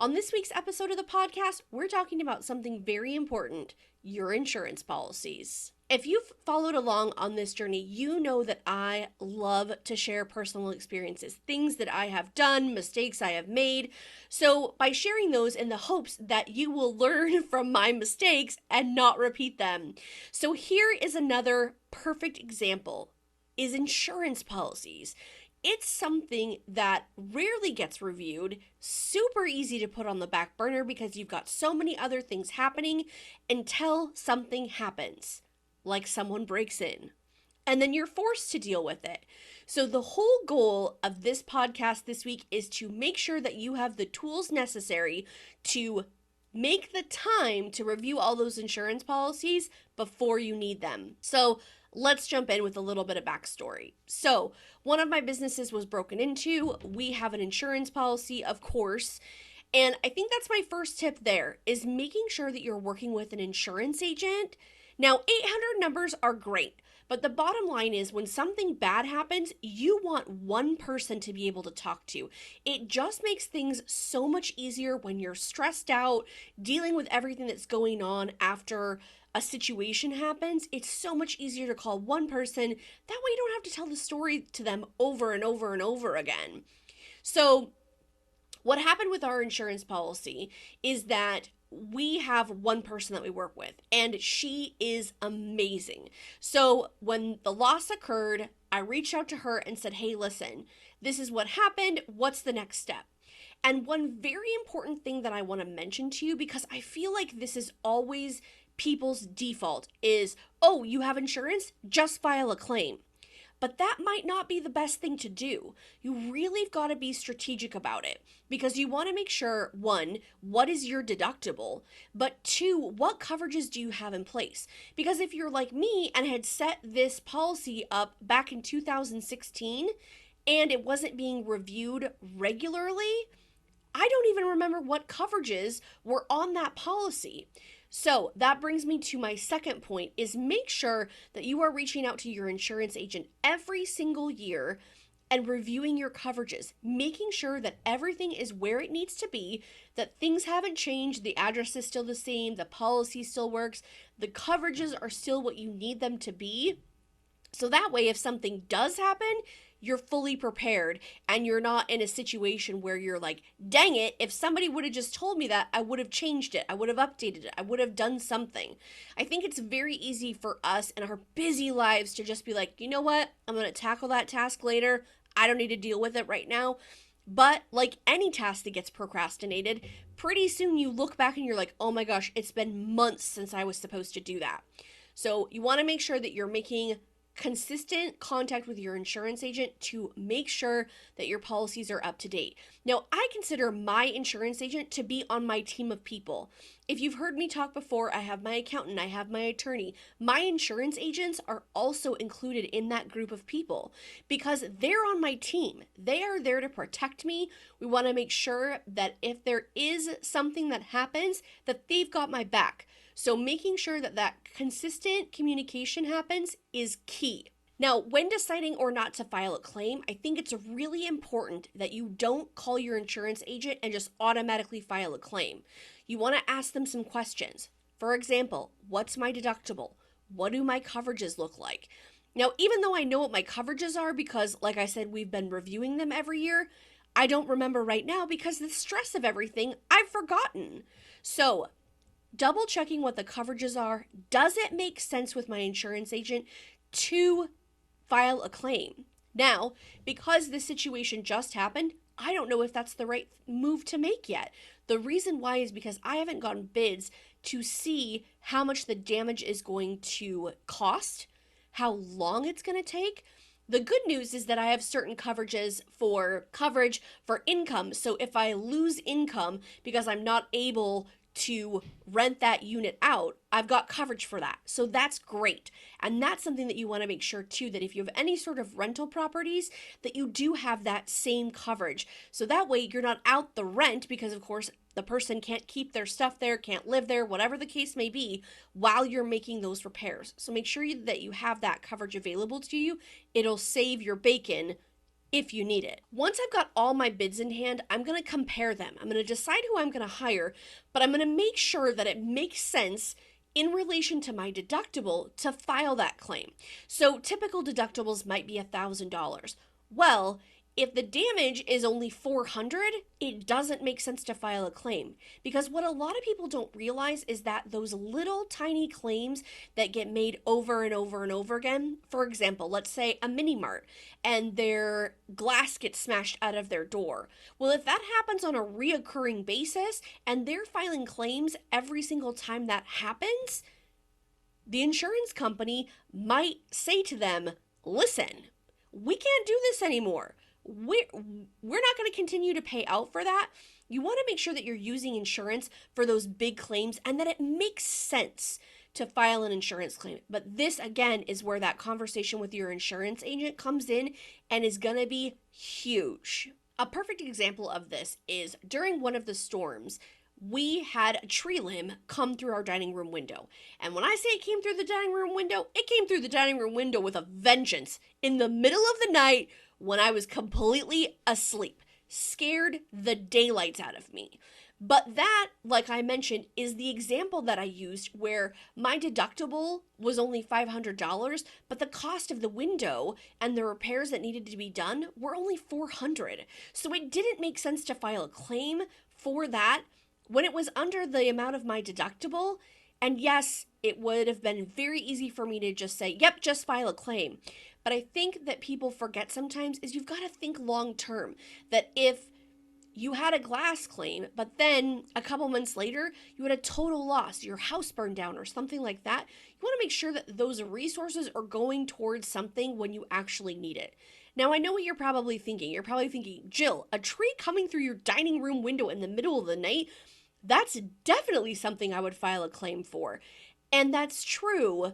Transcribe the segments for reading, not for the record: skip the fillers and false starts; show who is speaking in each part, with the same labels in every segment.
Speaker 1: On this week's episode of the podcast, we're talking about something very important, your insurance policies. If you've followed along on this journey, you know that I love to share personal experiences, things that I have done, mistakes I have made. So by sharing those in the hopes that you will learn from my mistakes and not repeat them. So here is another perfect example, is insurance policies. It's something that rarely gets reviewed, super easy to put on the back burner because you've got so many other things happening until something happens, like someone breaks in, and then you're forced to deal with it. So the whole goal of this podcast this week is to make sure that you have the tools necessary to make the time to review all those insurance policies before you need them. So let's jump in with a little bit of backstory. So one of my businesses was broken into. We have an insurance policy, of course. And I think that's my first tip there, is making sure that you're working with an insurance agent. Now, 800 numbers are great, but the bottom line is when something bad happens, you want one person to be able to talk to. It just makes things so much easier when you're stressed out, dealing with everything that's going on after a situation happens. It's so much easier to call one person. That way you don't have to tell the story to them over and over and over again. So what happened with our insurance policy is that we have one person that we work with, and she is amazing. So when the loss occurred, I reached out to her and said, hey, listen, this is what happened. What's the next step? And one very important thing that I want to mention to you, because I feel like this is always people's default, is, oh, you have insurance? Just file a claim. But that might not be the best thing to do. You really have got to be strategic about it, because you want to make sure, one, what is your deductible? But two, what coverages do you have in place? Because if you're like me and had set this policy up back in 2016 and it wasn't being reviewed regularly, I don't even remember what coverages were on that policy. So that brings me to my second point, is make sure that you are reaching out to your insurance agent every single year and reviewing your coverages, making sure that everything is where it needs to be, that things haven't changed, the address is still the same, the policy still works, the coverages are still what you need them to be. So that way, if something does happen, you're fully prepared and you're not in a situation where you're like, dang it, if somebody would have just told me that, I would have changed it. I would have updated it. I would have done something. I think it's very easy for us in our busy lives to just be like, you know what? I'm going to tackle that task later. I don't need to deal with it right now. But like any task that gets procrastinated, pretty soon you look back and you're like, oh my gosh, it's been months since I was supposed to do that. So you want to make sure that you're making consistent contact with your insurance agent to make sure that your policies are up to date. Now, I consider my insurance agent to be on my team of people. If you've heard me talk before, I have my accountant, I have my attorney. My insurance agents are also included in that group of people because they're on my team. They are there to protect me. We want to make sure that if there is something that happens, that they've got my back. So making sure that that consistent communication happens is key. Now, when deciding or not to file a claim, I think it's really important that you don't call your insurance agent and just automatically file a claim. You want to ask them some questions. For example, what's my deductible? What do my coverages look like? Now, even though I know what my coverages are because, like I said, we've been reviewing them every year, I don't remember right now because the stress of everything, I've forgotten. So double checking what the coverages are. Does it make sense with my insurance agent to file a claim? Now, because this situation just happened, I don't know if that's the right move to make yet. The reason why is because I haven't gotten bids to see how much the damage is going to cost, how long it's going to take. The good news is that I have certain coverage for income. So if I lose income because I'm not able to rent that unit out, I've got coverage for that. So that's great. And that's something that you want to make sure too, that if you have any sort of rental properties, that you do have that same coverage. So that way you're not out the rent because of course the person can't keep their stuff there, can't live there, whatever the case may be, while you're making those repairs. So make sure that you have that coverage available to you. It'll save your bacon if you need it. Once I've got all my bids in hand, I'm going to compare them. I'm going to decide who I'm going to hire, but I'm going to make sure that it makes sense in relation to my deductible to file that claim. So typical deductibles might be $1,000. Well, if the damage is only $400, it doesn't make sense to file a claim, because what a lot of people don't realize is that those little tiny claims that get made over and over and over again, for example, let's say a mini mart and their glass gets smashed out of their door. Well, if that happens on a reoccurring basis and they're filing claims every single time that happens, the insurance company might say to them, listen, we can't do this anymore. We're not going to continue to pay out for that. You want to make sure that you're using insurance for those big claims and that it makes sense to file an insurance claim. But this, again, is where that conversation with your insurance agent comes in and is going to be huge. A perfect example of this is during one of the storms, we had a tree limb come through our dining room window. And when I say it came through the dining room window, it came through the dining room window with a vengeance in the middle of the night when I was completely asleep. Scared the daylights out of me. But that, like I mentioned, is the example that I used where my deductible was only $500, but the cost of the window and the repairs that needed to be done were only $400. So it didn't make sense to file a claim for that when it was under the amount of my deductible. And yes, it would have been very easy for me to just say, yep, just file a claim. But I think that people forget sometimes is you've got to think long term, that if you had a glass claim, but then a couple months later, you had a total loss, your house burned down or something like that, you want to make sure that those resources are going towards something when you actually need it. Now, I know what you're probably thinking. You're probably thinking, Jill, a tree coming through your dining room window in the middle of the night, that's definitely something I would file a claim for. And that's true,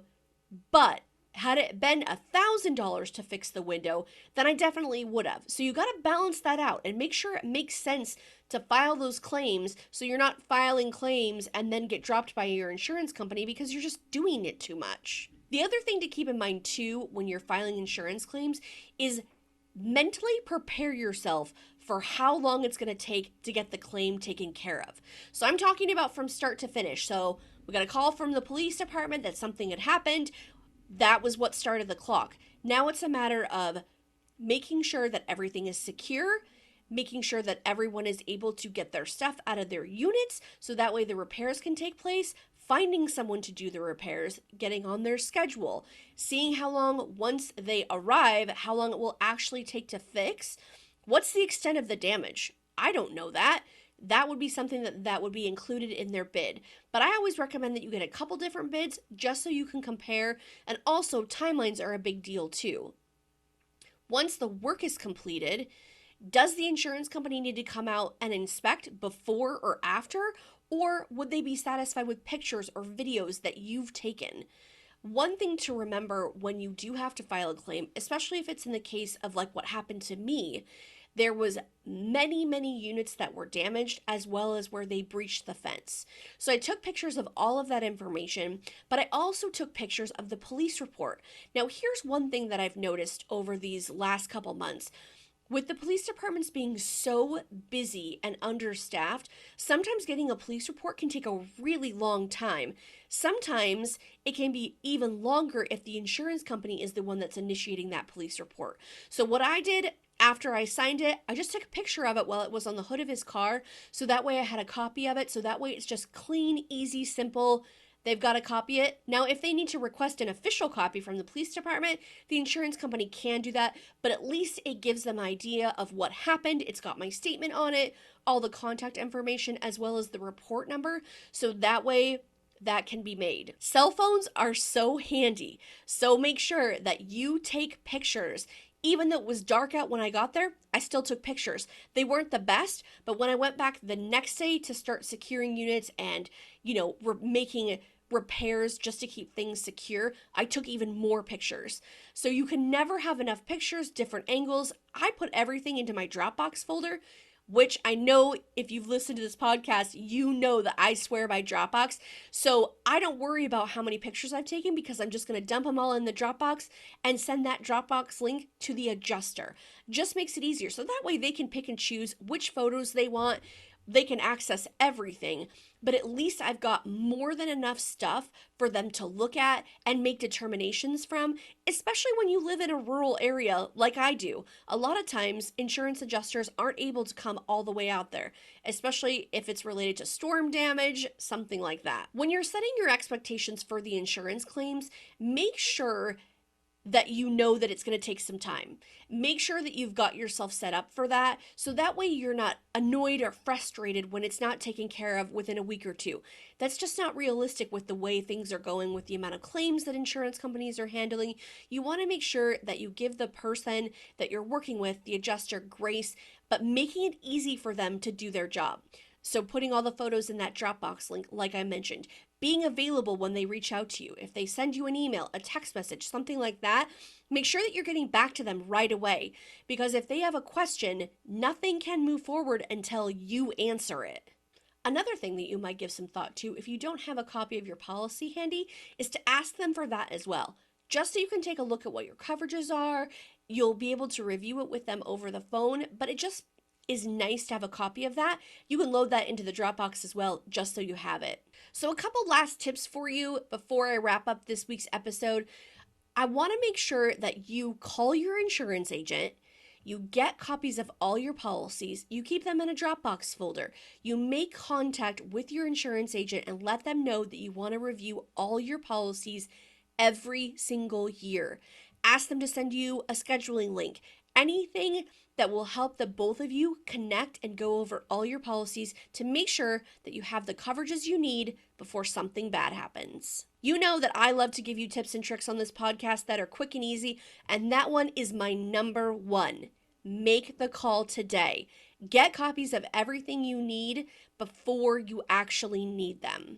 Speaker 1: but had it been $1,000 to fix the window, then I definitely would have. So you got to balance that out and make sure it makes sense to file those claims so you're not filing claims and then get dropped by your insurance company because you're just doing it too much. The other thing to keep in mind too when you're filing insurance claims is mentally prepare yourself for how long it's going to take to get the claim taken care of. So I'm talking about from start to finish. So we got a call from the police department that something had happened. That was what started the clock. Now it's a matter of making sure that everything is secure, making sure that everyone is able to get their stuff out of their units so that way the repairs can take place, finding someone to do the repairs, getting on their schedule, seeing how long once they arrive, how long it will actually take to fix. What's the extent of the damage? I don't know that. That would be something that would be included in their bid. But I always recommend that you get a couple different bids just so you can compare. And also, timelines are a big deal too. Once the work is completed, does the insurance company need to come out and inspect before or after? Or would they be satisfied with pictures or videos that you've taken? One thing to remember when you do have to file a claim, especially if it's in the case of like what happened to me, there was many units that were damaged as well as where they breached the fence. So I took pictures of all of that information, but I also took pictures of the police report. Now, here's one thing that I've noticed over these last couple months. With the police departments being so busy and understaffed, sometimes getting a police report can take a really long time. Sometimes it can be even longer if the insurance company is the one that's initiating that police report. So what I did after I signed it, I just took a picture of it while it was on the hood of his car. So that way I had a copy of it. So that way it's just clean, easy, simple. They've got to copy it. Now, if they need to request an official copy from the police department, the insurance company can do that, but at least it gives them an idea of what happened. It's got my statement on it, all the contact information, as well as the report number. So that way that can be made. Cell phones are so handy. So make sure that you take pictures. Even though it was dark out when I got there, I still took pictures. They weren't the best, but when I went back the next day to start securing units and, making repairs just to keep things secure, I took even more pictures. So you can never have enough pictures, different angles. I put everything into my Dropbox folder. which I know if you've listened to this podcast, you know that I swear by Dropbox. So I don't worry about how many pictures I've taken because I'm just going to dump them all in the Dropbox and send that Dropbox link to the adjuster. Just makes it easier. So that way they can pick and choose which photos they want. They can access everything, but at least I've got more than enough stuff for them to look at and make determinations from, especially when you live in a rural area like I do. A lot of times, insurance adjusters aren't able to come all the way out there, especially if it's related to storm damage, something like that. When you're setting your expectations for the insurance claims, make sure that you know that it's going to take some time. Make sure that you've got yourself set up for that, so that way you're not annoyed or frustrated when it's not taken care of within a week or two. That's just not realistic with the way things are going, with the amount of claims that insurance companies are handling. You want to make sure that you give the person that you're working with, the adjuster, grace, but making it easy for them to do their job. So putting all the photos in that Dropbox link, like I mentioned, being available when they reach out to you. If they send you an email, a text message, something like that, make sure that you're getting back to them right away. Because if they have a question, nothing can move forward until you answer it. Another thing that you might give some thought to, if you don't have a copy of your policy handy, is to ask them for that as well. Just so you can take a look at what your coverages are. You'll be able to review it with them over the phone, but it just is nice to have a copy of that. You can load that into the Dropbox as well, just so you have it. So a couple last tips for you before I wrap up this week's episode. I want to make sure that you call your insurance agent, you get copies of all your policies, you keep them in a Dropbox folder, you make contact with your insurance agent and let them know that you want to review all your policies every single year. Ask them to send you a scheduling link, anything that will help the both of you connect and go over all your policies to make sure that you have the coverages you need before something bad happens. You know that I love to give you tips and tricks on this podcast that are quick and easy, and that one is my number one. Make the call today. Get copies of everything you need before you actually need them.